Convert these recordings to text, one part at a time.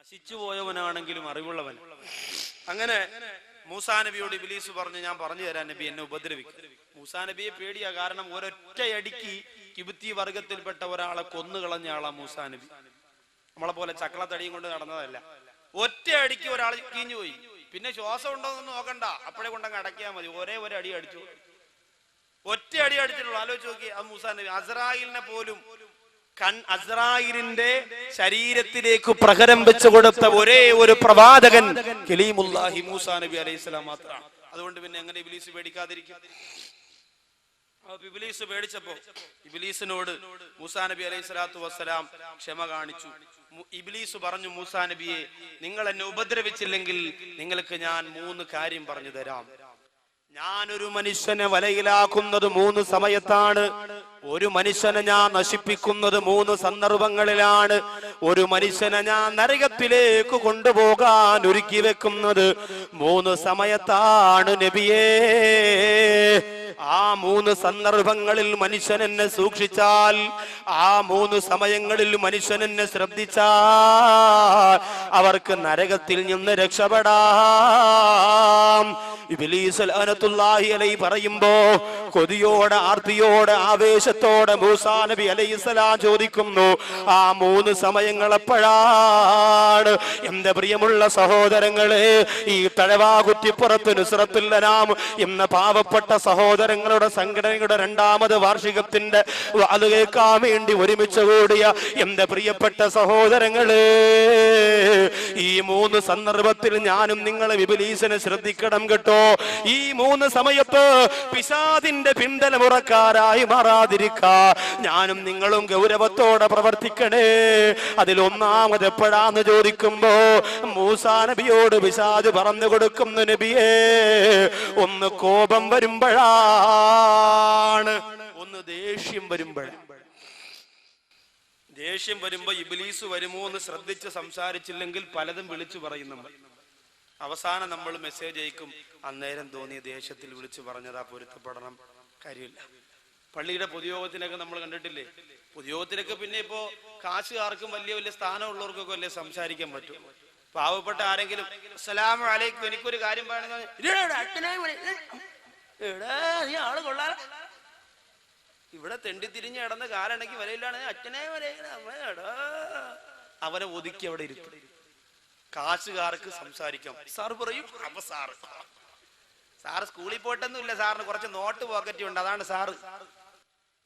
നശിച്ചു പോയവനാണെങ്കിലും അറിവുള്ളവൻ. അങ്ങനെ മൂസാ നബിയോട് ഇബ്ലീസ് പറഞ്ഞു, ഞാൻ പറഞ്ഞു തരാൻ നബി, എന്നെ ഉപദ്രവിക്കും. മൂസാ നബിയെ പേടിയാ, കാരണം ഒരൊറ്റയടിക്ക് കിബുത്തി വർഗത്തിൽപ്പെട്ട ഒരാളെ കൊന്നുകളഞ്ഞ ആളാ മൂസാ നബി. നമ്മളെ പോലെ ചക്കളത്തടിയും കൊണ്ട് നടന്നതല്ല. ഒറ്റയടിക്ക് ഒരാൾ കീഞ്ഞു പോയി. പിന്നെ ശ്വാസം ഉണ്ടോന്നൊന്നും നോക്കണ്ട, അപ്പോഴേ കൊണ്ടങ്ങ് അടക്കിയാൽ മതി. ഒരേ ഒരു അടി അടിച്ചു, ഒറ്റ അടി അടിച്ചിട്ടുള്ളൂ. ആലോചിച്ച് നോക്കി, അത് മൂസാ നബി. അസ്രായിലിനെ പോലും അസ്രായിലിന്റെ ശരീരത്തിലേക്ക് പ്രഹരം വെച്ചു കൊടുത്ത ഒരേ ഒരു പ്രവാചകൻ കലീമുല്ലാഹി മൂസാ നബി അലൈഹിസ്സലാം മാത്രമാണ്. അതുകൊണ്ട് പിന്നെ എങ്ങനെ ഇബ്ലീസ് പേടിക്കാതിരിക്കും? ഇബ്ലീസ് പേടിച്ചപ്പോ ഇബ്ലീസിനോട് മൂസാ നബി അലൈഹിസ്സലാത്തു വസ്സലാം ക്ഷമ കാണിച്ചു. ഇബ്ലീസ് പറഞ്ഞു, മൂസാ നബിയെ, നിങ്ങൾ എന്നെ ഉപദ്രവിച്ചില്ലെങ്കിൽ നിങ്ങൾക്ക് ഞാൻ 3 കാര്യം പറഞ്ഞു തരാം. ഞാനൊരു മനുഷ്യനെ വലയിലാക്കുന്നത് 3 സമയത്താണ്. ഒരു മനുഷ്യനെ ഞാൻ നശിപ്പിക്കുന്നത് 3 സന്ദർഭങ്ങളിലാണ്. ഒരു മനുഷ്യനെ ഞാൻ നരകത്തിലേക്ക് കൊണ്ടുപോകാൻ ഒരുക്കി വെക്കുന്നത് 3 സമയത്താണ് നബിയേ. ആ 3 സന്ദർഭങ്ങളിൽ മനുഷ്യൻ എന്നെ സൂക്ഷിച്ചാൽ, ആ 3 സമയങ്ങളിൽ മനുഷ്യൻ എന്നെ ശ്രദ്ധിച്ചാൽ അവർക്ക് നരകത്തിൽ നിന്ന് രക്ഷപ്പെടാം. ഇബ്ലീസ് ലഅനത്തുല്ലാഹി അലൈഹി പറയുമ്പോ കൊതിയോടെ, ആർത്തിയോടെ, ആവേശത്തോടെ മൂസാ നബി അലൈഹിസ്സലാം ചോദിക്കുന്നു, ആ 3 സമയങ്ങൾ എപ്പോഴാണ്? എന്റെ പ്രിയമുള്ള സഹോദരങ്ങളെ, ഈ തഴവാകുറ്റിപ്പുറത്ത് നുസ്രത്തുൽ അനാം എന്ന പാവപ്പെട്ട സഹോദരങ്ങളുടെ സംഘടനയുടെ 2ാമത് വാർഷികത്തിന്റെ അത് കേൾക്കാൻ വേണ്ടി ഒരുമിച്ച് കൂടിയ എന്റെ പ്രിയപ്പെട്ട സഹോദരങ്ങളെ, ഈ 3 സന്ദർഭത്തിൽ ഞാനും നിങ്ങളെ ഇബ്ലീസിനെ ശ്രദ്ധിക്കണം കേട്ടോ. ഈ 3 സമയത്ത് പിശാചിന്റെ പിന്തലമുറക്കാരായി മാറാതിരിക്കാ ഞാനും നിങ്ങളും ഗൗരവത്തോടെ പ്രവർത്തിക്കണേ. അതിൽ 1ാമത് എപ്പോഴാന്ന് ചോദിക്കുമ്പോ മൂസാ നബിയോട് പിശാച് പറഞ്ഞു കൊടുക്കുന്നു, നബിയേ, ഒന്ന് കോപം വരുമ്പോഴാണ്, ഒന്ന് ദേഷ്യം വരുമ്പോഴാണ്. ദേഷ്യം വരുമ്പോ ഇബ്ലീസ് വരുമോ എന്ന് ശ്രദ്ധിച്ച് സംസാരിച്ചില്ലെങ്കിൽ പലതും വിളിച്ചു പറയും നമ്മൾ. അവസാനം നമ്മൾ മെസ്സേജ് അയക്കും, അന്നേരം തോന്നിയ ദേഷ്യത്തിൽ വിളിച്ചു പറഞ്ഞതാ, പൊരുത്തപ്പെടണം, കാര്യമില്ല. പള്ളിയുടെ പൊതുയോഗത്തിനൊക്കെ നമ്മൾ കണ്ടിട്ടില്ലേ? പൊതുയോഗത്തിനൊക്കെ പിന്നെ ഇപ്പോ കാശുകാർക്കും വലിയ വലിയ സ്ഥാനമുള്ളവർക്കൊക്കെ അല്ലേ സംസാരിക്കാൻ പറ്റും. പാവപ്പെട്ട ആരെങ്കിലും അസ്സലാമു അലൈക്കും, എനിക്കൊരു കാര്യം പറയണമെന്ന്, ആള് കൊള്ളാ, ഇവിടെ തെണ്ടിത്തിരിഞ്ഞ് കിടന്ന് കാലണക്കി വരയിലാണ്, അച്ഛനെ അവരെ ഒതുക്കി അവിടെ ഇരുത്തും. കാശുകാർക്ക് സംസാരിക്കാം. സാറ് പറയും, അപ്പൊ സാറ് സ്കൂളിൽ പോയിട്ടൊന്നുമില്ല, സാറിന് കുറച്ച് നോട്ട് പോക്കറ്റ് ഉണ്ട്, അതാണ് സാറ്.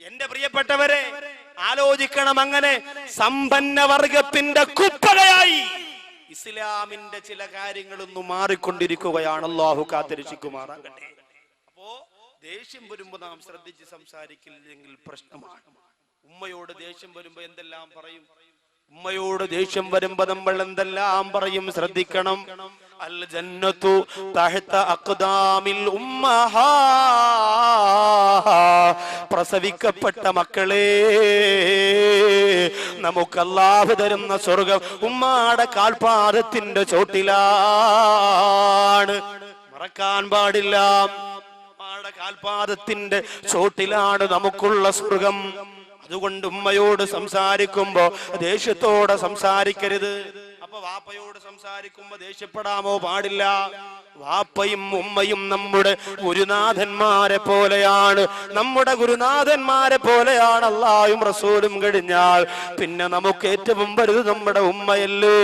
എന്റെ പ്രിയപ്പെട്ടവരെ, ആലോചിക്കണം. അങ്ങനെ സമ്പന്ന വർഗത്തിന്റെ കുപ്പകയായി ഇസ്ലാമിന്റെ ചില കാര്യങ്ങളൊന്നും മാറിക്കൊണ്ടിരിക്കുകയാണ്. അല്ലാഹു കാത്തിരക്ഷിക്കുമാറാകട്ടെ. അപ്പോ ദേഷ്യം വരുമ്പോ നാം ശ്രദ്ധിച്ച് സംസാരിക്കില്ലെങ്കിൽ പ്രശ്നമാണ്. ഉമ്മയോട് ദേഷ്യം വരുമ്പോ എന്തെല്ലാം പറയും? ഉമ്മയോട് ദേഷ്യം വരുമ്പോ നമ്മൾ എന്തെല്ലാം പറയും? ശ്രദ്ധിക്കണം. അൽ ജന്നത്തു തഹ്ത അഖ്ദാമിൽ ഉമ്മഹാ, പ്രസവിക്കപ്പെട്ട മക്കളെ, നമുക്ക് അല്ലാഹു തരുന്ന സ്വർഗം ഉമ്മാടെ കാൽപാദത്തിന്റെ ചോട്ടിലാണ്. മറക്കാൻ പാടില്ല, ഉമ്മാടെ കാൽപാദത്തിന്റെ ചോട്ടിലാണ് നമുക്കുള്ള സ്വർഗം. അതുകൊണ്ട് ഉമ്മയോട് സംസാരിക്കുമ്പോ ദേഷ്യത്തോടെ സംസാരിക്കരുത്. അപ്പൊ വാപ്പയോട് സംസാരിക്കുമ്പോ ദേഷ്യപ്പെടാമോ? പാടില്ല. വാപ്പയും ഉമ്മയും നമ്മുടെ ഗുരുനാഥന്മാരെ പോലെയാണ്. നമ്മുടെ ഗുരുനാഥന്മാരെ പോലെയാണ്. അല്ലാഹുവും റസൂലും കഴിഞ്ഞാൽ പിന്നെ നമുക്ക് ഏറ്റവും വലുത് നമ്മുടെ ഉമ്മയല്ലേ,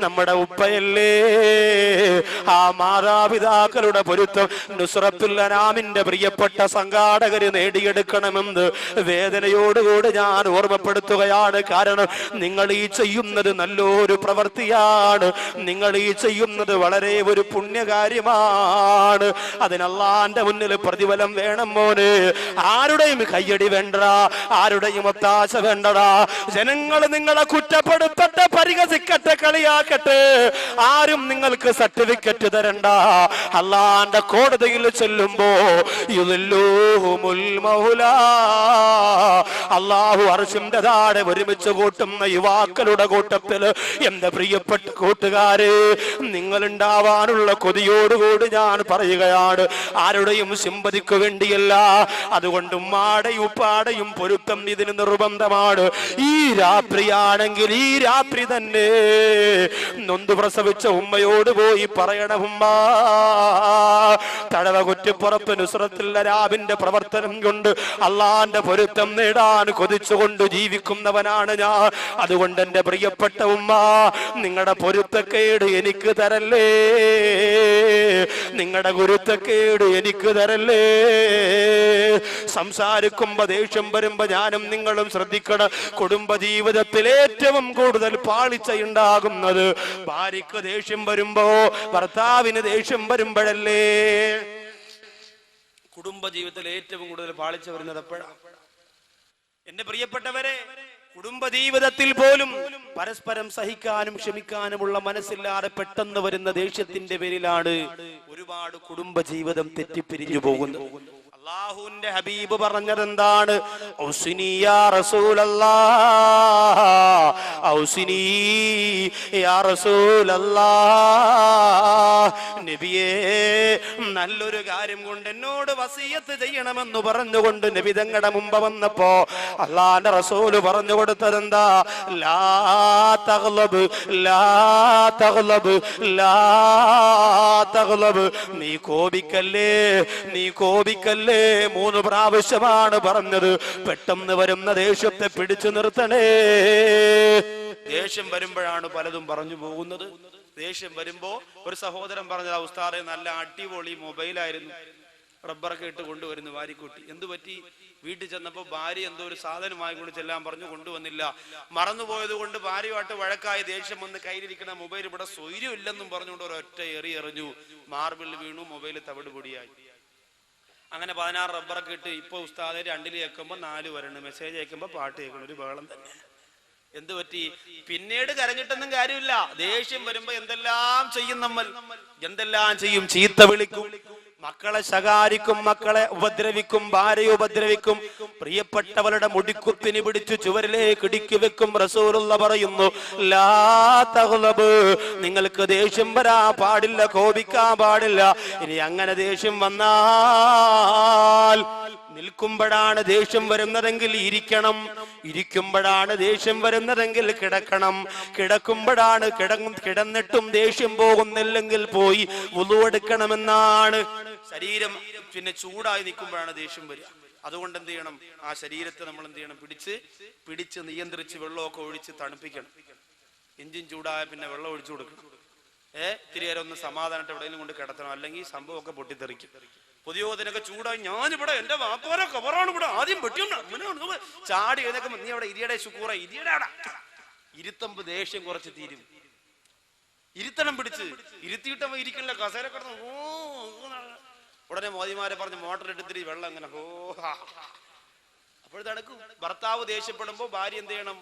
നമ്മുടെ ഉപ്പയല്ലേ. ആ മാതാപിതാക്കളുടെ പൊരുത്തം നുസ്രത്തുൽ അനാമിന്റെ പ്രിയപ്പെട്ട സംഘാടകര് നേടിയെടുക്കണമെന്ന് വേദനയോടുകൂടി ഞാൻ ഓർമ്മപ്പെടുത്തുകയാണ്. കാരണം നിങ്ങൾ ഈ ചെയ്യുന്നത് നല്ലൊരു പ്രവൃത്തിയാണ്. നിങ്ങൾ ഈ ചെയ്യുന്നത് വളരെ ഒരു പുണ്യകാര്യമാണ്. അതിന് അല്ലാഹുവിന്റെ മുന്നിൽ പ്രതിഫലം വേണം മോനെ. ആരുടെയും കയ്യടി വേണ്ടടാ, ആരുടെയും ഒത്താശ വേണ്ടടാ. ജനങ്ങൾ നിങ്ങളെ കുറ്റപ്പെടുത്തട്ടെ, പരിഹസിക്കട്ടെ, കളിയാക്കട്ടെ, ആരും നിങ്ങൾക്ക് സർട്ടിഫിക്കറ്റ് തരണ്ട. അല്ലാഹുവിന്റെ കോടതിയിൽ ചെല്ലുമ്പോ യുദല്ലുഹുമുൽ മൗലാ, അല്ലാഹു അർശിന്റെ താഴെ ഒരുമിച്ച് കൂട്ടുന്ന യുവാക്കളുടെ കൂട്ടത്തില് എന്റെ പ്രിയപ്പെട്ട കൂട്ടുകാരെ, നിങ്ങൾ ഉണ്ടാവാനുള്ള കൊതിയോടുകൂടി ഞാൻ പറയുകയാണ്. ആരുടെയും സിമ്പതിക്ക് വേണ്ടിയല്ല. അതുകൊണ്ട് ഉമ്മാടെയും ഉപ്പാടെയും പൊരുത്തം ഇതിന് നിർബന്ധമാണ്. ഈ രാത്രിയാണെങ്കിൽ ഈ രാത്രി തന്നെ നൊന്ത് പ്രസവിച്ച ഉമ്മയോട് പോയി പറയണം, ഉമ്മ തടവ കുറ്റിപ്പുറത്ത് നുസ്രത്തുൽ അരാബിന്റെ പ്രവർത്തനം കൊണ്ട് അള്ളാന്റെ പൊരുത്തം നേടാൻ കൊതിച്ചുകൊണ്ട് ജീവിക്കുന്നവനാണ് ഞാൻ. അതുകൊണ്ട് എന്റെ പ്രിയപ്പെട്ട ഉമ്മ, നിങ്ങളുടെ പൊരുത്തക്കേട് എനിക്ക് തരല്ലേ, നിങ്ങളുടെ ഗുരുത്തക്കേട് എനിക്ക് തരല്ലേ. സംസാരിക്കുമ്പോ ദേഷ്യം വരുമ്പോ ഞാനും നിങ്ങളും ശ്രദ്ധിക്കണം. കുടുംബജീവിതത്തിൽ ഏറ്റവും കൂടുതൽ പാളിച്ചയുണ്ടാകുന്നത് ഭാര്യക്ക് ദേഷ്യം വരുമ്പോ, ഭർത്താവിന് ദേഷ്യം വരുമ്പോഴല്ലേ. കുടുംബജീവിതത്തിൽ ഏറ്റവും കൂടുതൽ പാളിച്ച വരുന്നത് എപ്പോഴാണ്? എന്റെ പ്രിയപ്പെട്ടവരെ, കുടുംബജീവിതത്തിൽ പോലും പരസ്പരം സഹിക്കാനും ക്ഷമിക്കാനുമുള്ള മനസ്സില്ലാതെ പെട്ടെന്ന് വരുന്ന ദേഷ്യത്തിന്റെ പേരിലാണ് ഒരുപാട് കുടുംബജീവിതം തെറ്റിപ്പിരിഞ്ഞു പോകുന്നത്. അല്ലാഹുവിന്റെ ഹബീബ് പറഞ്ഞത് എന്താണ്? ഔസിനി യാ റസൂലല്ലാഹ്, ഔസിനി യാ റസൂലല്ലാഹ്, നബിയേ നല്ലൊരു കാര്യം കൊണ്ട് എന്നോട് വസിയത്ത് ചെയ്യണമെന്ന് പറഞ്ഞുകൊണ്ട് നബി തങ്ങളുടെ മുമ്പ് വന്നപ്പോ അല്ലാഹുവിന്റെ റസൂല് പറഞ്ഞു കൊടുത്തത് എന്താ? ലാ തഗ്ലബ്, ലാ തഗ്ലബ്, ലാ തഗ്ലബ്, നീ കോപിക്കല്ലേ, നീ കോപിക്കല്ലേ. 3 പ്രാവശ്യമാണ് പറഞ്ഞത്. പെട്ടെന്ന് വരുന്ന ദേഷ്യത്തെ പിടിച്ചു നിർത്തണേ. ദേഷ്യം വരുമ്പോഴാണ് പലതും പറഞ്ഞു പോകുന്നത്. ദേഷ്യം വരുമ്പോ ഒരു സഹോദരൻ പറഞ്ഞത്, ഉസ്താദെ നല്ല അടിപൊളി മൊബൈലായിരുന്നു, റബ്ബറൊക്കെ ഇട്ട് കൊണ്ടുവരുന്നു വാരിക്കൂട്ടി. എന്തു പറ്റി? വീട്ടിൽ ചെന്നപ്പോ ഭാര്യ എന്തോ ഒരു സാധനം വാങ്ങിക്കൊണ്ട് ചെല്ലാൻ പറഞ്ഞു, കൊണ്ടുവന്നില്ല. മറന്നുപോയത് കൊണ്ട് ഭാര്യയുമായിട്ട് വഴക്കായി ദേഷ്യം വന്ന് കയ്യിലിരിക്കുന്ന മൊബൈൽ ഇവിടെ സ്വൈര്യം ഇല്ലെന്നും പറഞ്ഞുകൊണ്ട് ഒരൊറ്റ എറിഞ്ഞു. മാർബിളിൽ വീണു, മൊബൈൽ തവിട് പൊടിയായി. അങ്ങനെ 16 റബ്ബറൊക്കെ ഇട്ട് ഇപ്പൊ ഉസ്താദെ 2 കേൾക്കുമ്പോ 4 വരണം, മെസ്സേജ് അയക്കുമ്പോ പാട്ട് കേൾക്കണം. ഒരു ബഹളം തന്നെ. എന്ത് പറ്റി? പിന്നീട് കരഞ്ഞിട്ടൊന്നും കാര്യമില്ല. ദേഷ്യം വരുമ്പോ എന്തെല്ലാം ചെയ്യും നമ്മൾ, എന്തെല്ലാം ചെയ്യും? ചീത്ത വിളിക്കും, മക്കളെ ശകാരിക്കും, മക്കളെ ഉപദ്രവിക്കും, ഭാര്യയെ ഉപദ്രവിക്കും, പ്രിയപ്പെട്ടവരുടെ മുടിക്കുത്തിന് പിടിച്ചു ചുവരിലേക്ക് ഇടുക്കി വെക്കും. റസൂലുള്ള പറയുന്നു, ലാ തഗ്ലബ്, നിങ്ങൾക്ക് ദേഷ്യം വരാൻ പാടില്ല, കോപിക്കാൻ പാടില്ല. ഇനി അങ്ങനെ ദേഷ്യം വന്നാൽ നിൽക്കുമ്പോഴാണ് ദേഷ്യം വരുന്നതെങ്കിൽ ഇരിക്കണം, ഇരിക്കുമ്പോഴാണ് ദേഷ്യം വരുന്നതെങ്കിൽ കിടക്കണം, കിടക്കുമ്പോഴാണ് കിടന്നിട്ടും ദേഷ്യം പോകുന്നില്ലെങ്കിൽ പോയി വുളു എടുക്കണമെന്നാണ്. ശരീരം പിന്നെ ചൂടായി നിൽക്കുമ്പോഴാണ് ദേഷ്യം വരിക. അതുകൊണ്ട് എന്ത് ചെയ്യണം? ആ ശരീരത്തെ നമ്മൾ എന്ത് ചെയ്യണം? പിടിച്ച് നിയന്ത്രിച്ച് വെള്ളമൊക്കെ ഒഴിച്ച് തണുപ്പിക്കണം. എഞ്ചിൻ ചൂടായ പിന്നെ വെള്ളം ഒഴിച്ചു കൊടുക്കണം. ഇത്തിരി നേരം ഒന്ന് സമാധാനമായിട്ട് എവിടെയെങ്കിലും കൊണ്ട് കിടത്തണം, അല്ലെങ്കിൽ സംഭവമൊക്കെ പൊട്ടിത്തെറിക്കും. പൊതുയോഗത്തിനൊക്കെ ചൂടായി, ഞാനിവിടെ എന്റെ വാപ്പാരെ കവറാണ് ഇവിടെ ആദ്യം വെട്ടിയുണ്ട് ചാടി എഴുന്നേക്കുമ്പോ നീ അവിടെ ഇരിയുടെ ശുക്കൂറ ഇരിയുടെ ഇരുത്തമ്പ് ദേഷ്യം കുറച്ച് തീരും. ഇരുത്തണം പിടിച്ച് ഇരുത്തിയിട്ടവ ഇരിക്കണില്ല, കസേര കിടന്ന് ഓ. ഉടനെ മോദിമാരെ പറഞ്ഞ് മോട്ടർ എടുത്തിട്ട് വെള്ളം അങ്ങനെ ഹോ. അപ്പോഴത്തടക്കും ഭർത്താവ് ദേഷ്യപ്പെടുമ്പോ ഭാര്യ എന്ത് ചെയ്യണം?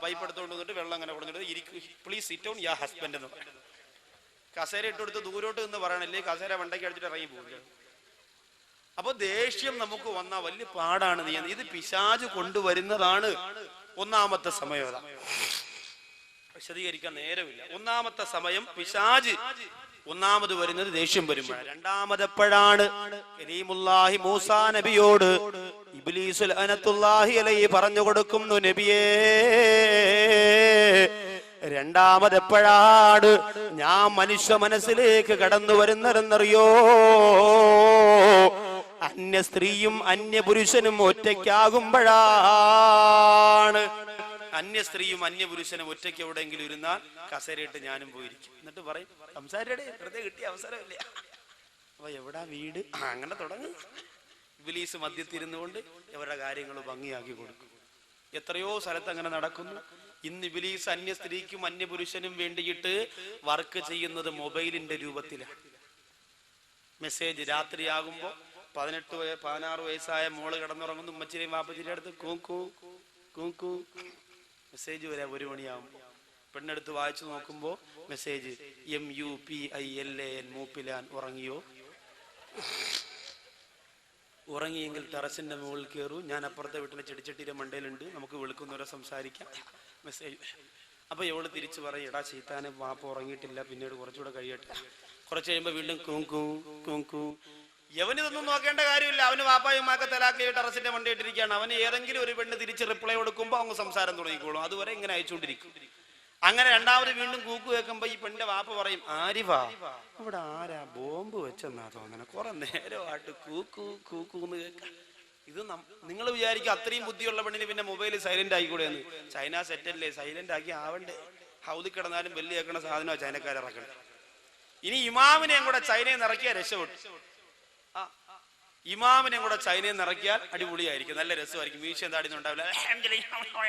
പൈപ്പ് എടുത്തോണ്ട് വന്നിട്ട് വെള്ളം അങ്ങനെ കൊടുത്തിട്ട് ഇരിക്കും, please sit on yeah husband എന്ന് പറയണം. കസേര ഇട്ടെടുത്ത് ദൂരോട്ട് നിന്ന് പറയണല്ലേ, കസേര വണ്ടയ്ക്ക് അടിച്ചിട്ട് ഇറങ്ങി പോകുക. അപ്പൊ ദേഷ്യം നമുക്ക് വന്നാൽ വലിയ പാടാണ്. ഇത് പിശാച് കൊണ്ടുവരുന്നതാണ്. ഒന്നാമത്തെ സമയം വിശദീകരിക്കാൻ നേരമില്ല. ഒന്നാമത്തെ സമയം പിശാച് ഒന്നാമത് വരുന്നത് ദേഷ്യം വരുമ്പോഴാണ്. രണ്ടാമതെപ്പോഴാണ്? കരീമുല്ലാഹി മൂസാ നബിയോട് ഇബ്ലീസ് ലഅനത്തുല്ലാഹി അലൈഹി പറഞ്ഞു കൊടുക്കുന്നു, നബിയേ രണ്ടാമതെപ്പോഴാണ് ഞാൻ മനുഷ്യ മനസ്സിലേക്ക് കടന്നു വരുന്നതെന്നറിയോ? അന്യ സ്ത്രീയും അന്യ പുരുഷനും ഒറ്റയ്ക്കാകുമ്പോഴാണ്. അന്യ സ്ത്രീയും അന്യ പുരുഷനും ഒറ്റയ്ക്ക് എവിടെയെങ്കിലും ഇരുന്നാൽ കസേരയിട്ട് ഞാനും പോയിരിക്കും. എന്നിട്ട് പറയും, സംസാരിയുടെ വെറുതെ കിട്ടിയ അവസരമില്ല. അപ്പൊ എവിടാ വീട്? അങ്ങനെ തുടങ്ങും. ഇബ്ലീസ് മധ്യത്തിരുന്നുകൊണ്ട് ഇവരുടെ കാര്യങ്ങൾ ഭംഗിയാക്കി കൊടുക്കും. എത്രയോ സ്ഥലത്ത് അങ്ങനെ നടക്കുന്നു. ഇന്ന് ഇബ്ലീസ് അന്യ സ്ത്രീക്കും അന്യ പുരുഷനും വേണ്ടിയിട്ട് വർക്ക് ചെയ്യുന്നത് മൊബൈലിന്റെ രൂപത്തിലാണ്. മെസ്സേജ് രാത്രിയാകുമ്പോ 16 വയസ്സായ മോള് കിടന്നുറങ്ങുന്നു, ഉമ്മച്ചിരെയും വാപ്പച്ചിയുടെ അടുത്ത് കൂക്കൂ കൂക്കൂ മെസ്സേജ് വരാം. 1 മണിയാകുമ്പോ പെണ്ണെടുത്ത് വായിച്ചു നോക്കുമ്പോ മെസ്സേജ് MUPILAN മൂപ്പിലാൻ. ഉറങ്ങിയോ? ഉറങ്ങിയെങ്കിൽ ടെറസിന്റെ മുകളിൽ കയറൂ, ഞാൻ അപ്പുറത്തെ വീട്ടിലെ ചെടിച്ചട്ടിയുടെ മണ്ടയിലുണ്ട്, നമുക്ക് വെളുക്കുന്നവരെ സംസാരിക്കാം. മെസ്സേജ്. അപ്പൊ ഇവള് തിരിച്ചു പറയും, എടാ ചീത്താനെ വാപ്പ ഉറങ്ങിയിട്ടില്ല, പിന്നീട് കുറച്ചുകൂടെ കഴിയട്ടെ. കുറച്ച് കഴിയുമ്പോ വീണ്ടും കൂക്കൂ കൂക്കൂ. യവനിതൊന്നും നോക്കേണ്ട കാര്യമില്ല. അവന് വാപ്പായുമാക്കെ തലാക്കി ടെറസിന്റെ മണ്ട ഇട്ടിരിക്കുകയാണ്. അവന് ഏതെങ്കിലും ഒരു പെണ്ണ് തിരിച്ച് റിപ്ലൈ കൊടുക്കുമ്പോ அவங்க സംസാരം തുടങ്ങിക്കോളും. അതുവരെ ഇങ്ങനെ അയച്ചുകൊണ്ടിരിക്കും. അങ്ങനെ രണ്ടാമത് വീണ്ടും കൂക്ക് കേൾക്കുമ്പോ ഈ പെണ്ണിന്റെ വാപ്പ പറയും, ആരിഫാ ഇവിടെ ആരാ ബോംബ് വെച്ചെന്നാ തോന്നണ, കുറെ നേരമായിട്ട് കൂക്കൂ കൂക്കൂന്ന് കേൾക്കാം. ഇത് നിങ്ങൾ വിചാരിക്കും അത്രയും ബുദ്ധിയുള്ള പെണ്ണിന് പിന്നെ മൊബൈൽ സൈലന്റ് ആയിക്കൂടെ എന്ന്. ചൈന സെറ്റല്ലേ, സൈലന്റ് ആക്കി ആവണ്ടേ. ഹൗദിൽ കിടന്നാലും ബെല്ല് കേൾക്കണ സാധനമാണ് ചൈനക്കാരിറക്കണേ. ഇനി ഇമാമിനെയും കൂടെ ചൈനയിൽ നിന്ന് ഇറക്കിയാൽ രക്ഷപ്പെട്ടു. ഇമാമിനെയും കൂടെ ചൈനയിൽ നിന്ന് ഇറക്കിയാൽ അടിപൊളിയായിരിക്കും, നല്ല രസമായിരിക്കും. മീശ താടിന്നുണ്ടാവില്ല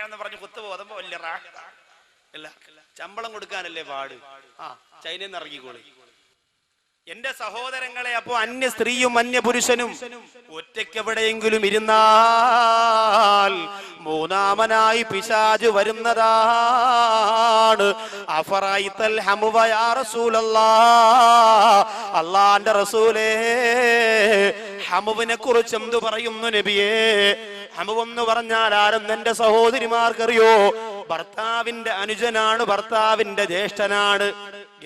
എന്ന് പറഞ്ഞ് കുത്തു പോകുമ്പോ വലിയ അല്ല, ശമ്പളം കൊടുക്കാനല്ലേ പാട്. ചൈനയിൽ നിന്ന് ഇറങ്ങിക്കോളി. എന്റെ സഹോദരങ്ങളെ, അപ്പോ അന്യ സ്ത്രീയും അന്യ പുരുഷനും ഒറ്റയ്ക്കെവിടെയെങ്കിലും ഇരുന്നാൽ മൂന്നാമനായി പിശാച് വരുന്നതാണ്. അഫറൈതൽ ഹമുവ യാ റസൂലല്ലാഹ്, അല്ലാഹുവിന്റെ റസൂലേ ഹമുവിനെ കുറിച്ച് എന്തു പറയുന്നു നബിയേ? ഹമുവെന്ന് പറഞ്ഞാൽ ആരെന്ന് എന്റെ സഹോദരിമാർക്കറിയോ? ഭർത്താവിന്റെ അനുജനാണ്, ഭർത്താവിന്റെ ജ്യേഷ്ഠനാണ്.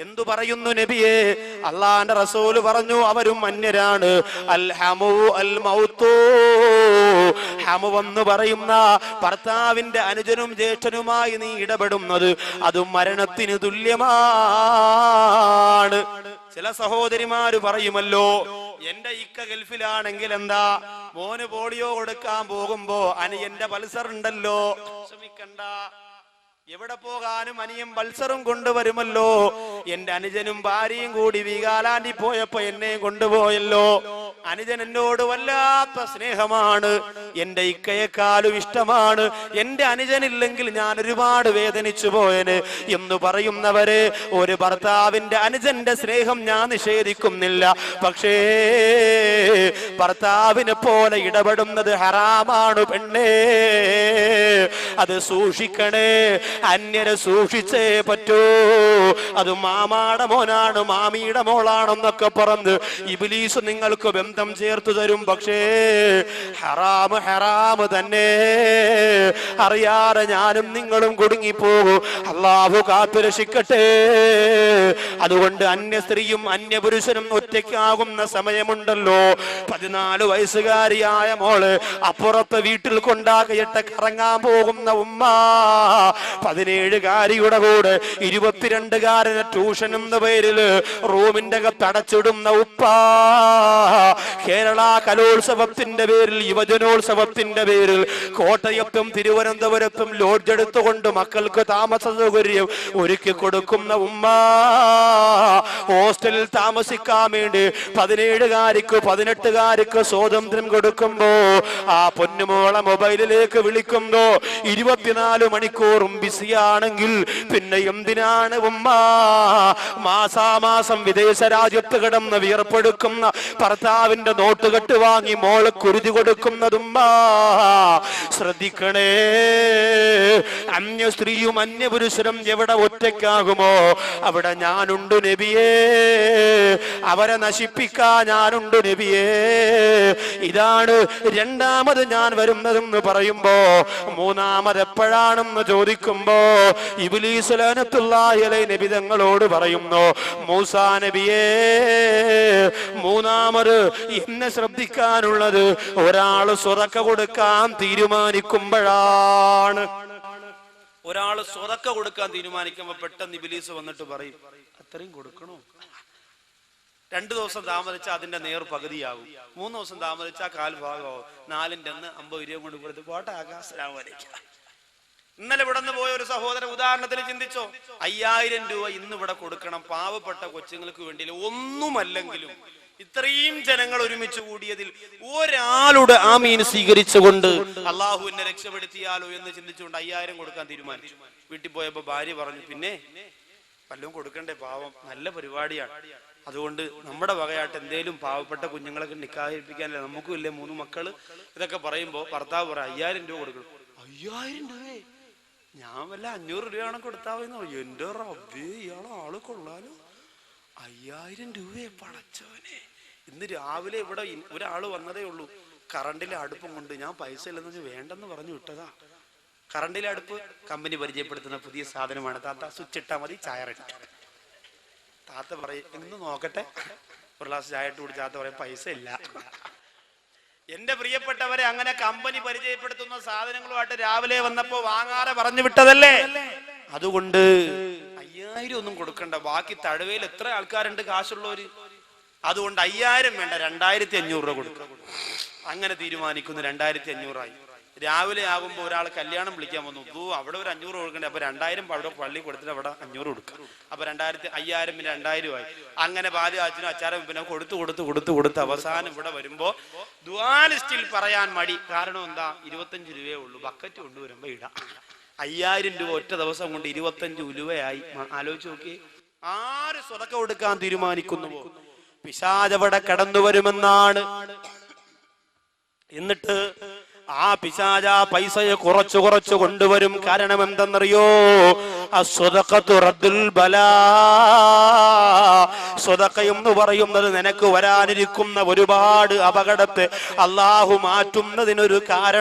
എന്തു പറയുന്നു നബിയേ? അള്ളാന്റെ റസൂല് പറഞ്ഞു അവരും അന്യരാണ്. അൽ ഹമു അൽ മൗതു, ഹമുവെന്ന് പറയുന്ന ഭർത്താവിന്റെ അനുജനും ജ്യേഷ്ഠനുമായി നീ ഇടപെടുന്നത് അതും മരണത്തിന് തുല്യമാണ്. ചില സഹോദരിമാര് പറയുമല്ലോ, എന്റെ ഇക്ക ഗൾഫിലാണെങ്കിൽ എന്താ, മോന് പോളിയോ കൊടുക്കാൻ പോകുമ്പോ അനിയന്റെ പൾസർ ഉണ്ടല്ലോ, ശ്രമിക്കണ്ട, എവിടെ പോകാനും അനിയൻ പൾസറും കൊണ്ടുവരുമല്ലോ. എന്റെ അനുജനും ഭാര്യയും കൂടി വീഗാലാൻഡിൽ പോയപ്പോ എന്നെ കൊണ്ടുപോയല്ലോ. അനുജൻ എന്നോട് വല്ലാത്ത സ്നേഹമാണ്, എന്റെ ഇക്കയെക്കാളും ഇഷ്ടമാണ്. എന്റെ അനുജനില്ലെങ്കിൽ ഞാൻ ഒരുപാട് വേദനിച്ചു പോയന് എന്ന് പറയുന്നവര്, ഒരു ഭർത്താവിന്റെ അനുജന്റെ സ്നേഹം ഞാൻ നിഷേധിക്കുന്നില്ല. പക്ഷേ ഭർത്താവിനെ പോലെ ഇടപെടുന്നത് ഹറാമാണ് പെണ്ണേ, അത് സൂക്ഷിക്കണേ. അന്യരെ സൂക്ഷിച്ചേ പറ്റൂ. അത് മാമാടെ മോനാണ്, മാമിയുടെ മോളാണെന്നൊക്കെ പറഞ്ഞ് ഇബ്ലീസ് നിങ്ങൾക്ക് ബന്ധം ചേർത്ത് തരും. പക്ഷേ ഹറാമ് ഹറാമ് തന്നെ, അറിയാതെ ഞാനും നിങ്ങളും കുടുങ്ങിപ്പോകും. അള്ളാഹു കാത്തുരക്ഷിക്കട്ടെ. അതുകൊണ്ട് അന്യ സ്ത്രീയും അന്യ പുരുഷനും ഒറ്റയ്ക്കാകുന്ന സമയമുണ്ടല്ലോ. 14 വയസ്സുകാരിയായ മോള് അപ്പുറത്ത് വീട്ടിൽ കൊണ്ടാക്കിയിട്ട് കറങ്ങാൻ പോകുന്ന ഉമ്മ, 17കാരിയുടെ കൂടെ 22കാരനെ ട്യൂഷൻ എന്ന പേരില് റൂമിന്റെ അകത്തടച്ചിടുന്ന ഉപ്പ, കേരള കലോത്സവത്തിന്റെ പേരിൽ, യുവജനോത്സവത്തിന്റെ പേരിൽ കോട്ടയത്തും തിരുവനന്തപുരത്തും ലോഡ്ജ് എടുത്തുകൊണ്ട് മക്കൾക്ക് താമസ സൗകര്യം ഒരുക്കി കൊടുക്കുന്ന ഉമ്മ, ഹോസ്റ്റലിൽ താമസിക്കാൻ വേണ്ടി 17കാരിക്ക് 18കാരിക്ക് സ്വാതന്ത്ര്യം കൊടുക്കുമ്പോ ആ പൊന്നുമോളെ മൊബൈലിലേക്ക് വിളിക്കുമ്പോ 24 മണിക്കൂറും ബിസിയാണെങ്കിൽ പിന്നെ എന്തിനാണ് ഉമ്മ മാസാമാസം വിദേശ രാജ്യത്ത് കിടന്ന് വിയർപ്പെടുക്കുന്ന ഭർത്താവിന്റെ നോട്ടുകെട്ട് വാങ്ങി മോള് കുരുതി കൊടുക്കുന്നതുമ്മ? ശ്രദ്ധിക്കണേ. അന്യ സ്ത്രീയും അന്യ പുരുഷനും എവിടെ ഒറ്റയ്ക്കാകുമോ അവിടെ ഞാനുണ്ട് നബിയേ, അവരെ നശിപ്പിക്കാൻ ഞാനുണ്ട് നബിയേ. ഇതാണ് രണ്ടാമത് ഞാൻ വരുന്നതെന്ന് പറയുമ്പോ, മൂന്നാമത് എപ്പോഴാണെന്ന് ചോദിക്കുമ്പോ ഇബ്ലീസ് ലഅനത്തുല്ലാഹി അലൈഹി നബി തങ്ങളോട് പറയുന്നു, മൂസാ നബിയേ, മൂന്നാമത് എന്നെ ശ്രദ്ധിക്കാനുള്ളത് ഒരാള് സ്വതക്ക കൊടുക്കാൻ തീരുമാനിക്കുമ്പോഴാണ്. ഒരാള് സ്വതക്ക കൊടുക്കാൻ തീരുമാനിക്കുമ്പോ പെട്ടെന്ന് ഇബ്ലീസ് വന്നിട്ട് പറയും, അത്രയും കൊടുക്കണോ? 2 ദിവസം താമസിച്ചാൽ അതിന്റെ നേർ പകുതിയാകും, 3 ദിവസം താമസിച്ചാൽ 1/4 ഭാഗമാവും, 4ന്റെ അന്ന് 50 രൂപ കൊണ്ട് കൊടുത്ത് പോട്ടെ അസ്സലാമു അലൈക്കും. ഇന്നലെ ഇവിടെ നിന്ന് പോയ ഒരു സഹോദരൻ ഉദാഹരണത്തിന് ചിന്തിച്ചോ, 5000 രൂപ ഇന്ന് ഇവിടെ കൊടുക്കണം പാവപ്പെട്ട കൊച്ചുങ്ങൾക്ക് വേണ്ടി. ഒന്നുമല്ലെങ്കിലും ഇത്രയും ജനങ്ങൾ ഒരുമിച്ച് കൂടിയതിൽ ഒരാളുടെ ആമീൻ സ്വീകരിച്ചുകൊണ്ട് അള്ളാഹു എന്നെ രക്ഷപ്പെടുത്തിയാലോ എന്ന് ചിന്തിച്ചുകൊണ്ട് 5000 കൊടുക്കാൻ തീരുമാനിച്ചു. വീട്ടിൽ പോയപ്പോ ഭാര്യ പറഞ്ഞു, പിന്നെ വല്ലതും കൊടുക്കണ്ടേ, പാവം, നല്ല പരിപാടിയാണ്, അതുകൊണ്ട് നമ്മുടെ വകയായിട്ട് എന്തേലും പാവപ്പെട്ട കുഞ്ഞുങ്ങളൊക്കെ നിക്കാഹിപ്പിക്കാനല്ലേ, നമുക്കും ഇല്ലേ 3 മക്കള്. ഇതൊക്കെ പറയുമ്പോ ഭർത്താവ് പറയാം, 5000 രൂപ കൊടുക്കണം. 5000 രൂപയെ ഞാൻ വല്ല 500 രൂപയാണ് കൊടുത്താവെന്ന് പറയും. എന്റെ റബ്ബേ, ഇയാളെ ആള് കൊള്ളാലോ, 5000 രൂപയെ പടച്ചവനെ. ഇന്ന് രാവിലെ ഇവിടെ ഒരാള് വന്നതേ ഉള്ളൂ, കറണ്ടിലെ അടുപ്പം കൊണ്ട്. ഞാൻ പൈസ ഇല്ലെന്ന് വേണ്ടെന്ന് പറഞ്ഞു വിട്ടതാ. കറണ്ടിലെ അടുപ്പ് കമ്പനി പരിചയപ്പെടുത്തുന്ന പുതിയ സാധനമാണ് താത്ത, സ്വിച്ച് ഇട്ടാ മതി, ചായ റെഡി. താത്ത പറയും, ഇന്ന് നോക്കട്ടെ, ഒരു ഗ്ലാസ് ചായ ഇട്ട് കുടിച്ച് താത്ത പറയും, പൈസ ഇല്ല. എന്റെ പ്രിയപ്പെട്ടവരെ, അങ്ങനെ കമ്പനി പരിചയപ്പെടുത്തുന്ന സാധനങ്ങളുമായിട്ട് രാവിലെ വന്നപ്പോ വാങ്ങാതെ പറഞ്ഞു വിട്ടതല്ലേ. അതുകൊണ്ട് 5000 ഒന്നും കൊടുക്കണ്ട, ബാക്കി തഴവയിൽ എത്ര ആൾക്കാരുണ്ട് കാശുള്ളവര്, അതുകൊണ്ട് 5000 വേണ്ട, 2500 രൂപ കൊടുക്കുക. അങ്ങനെ തീരുമാനിക്കുന്നു. 2500 ആയി. രാവിലെ ആകുമ്പോൾ ഒരാൾ കല്യാണം വിളിക്കാൻ വന്നു. അവിടെ ഒരു 500 കൊടുക്കണ്ടേ, അപ്പൊ 2000 അവിടെ പള്ളി കൊടുത്തിട്ട് അവിടെ 500 കൊടുക്കുക. അപ്പൊ 5000 പിന്നെ 2000 ആയി. അങ്ങനെ പാലുകാച്ചിനും അച്ചാരം പിന്നെ കൊടുത്ത് അവസാനം ഇവിടെ വരുമ്പോ ദുആ ലിസ്റ്റിൽ പറയാൻ മടി. കാരണം എന്താ? 25 രൂപയേ ഉള്ളൂ. ബക്കറ്റ് കൊണ്ടുവരുമ്പോ ഇടാം. 5000 രൂപ ഒറ്റ ദിവസം കൊണ്ട് 25 ഉലുവയായി. ആലോചിച്ച് നോക്കി. ആര് സ്വതക്ക കൊടുക്കാൻ തീരുമാനിക്കുന്നുവോ പിശാച് അവിടെ കടന്നു വരുമെന്നാണ്. എന്നിട്ട് ആ പിശാച പൈസയെ കുറച്ചു കൊണ്ടുവരും. കാരണം എന്തെന്നറിയോ? അസ്സദഖത്തു റദ്ദുൽ ബലാ. സ്വതക്ക എന്ന് പറയുന്നത് നിനക്ക് വരാനിരിക്കുന്ന ഒരുപാട് അപകടത്തെ അള്ളാഹു മാറ്റുന്നതിനൊരു കാരണം.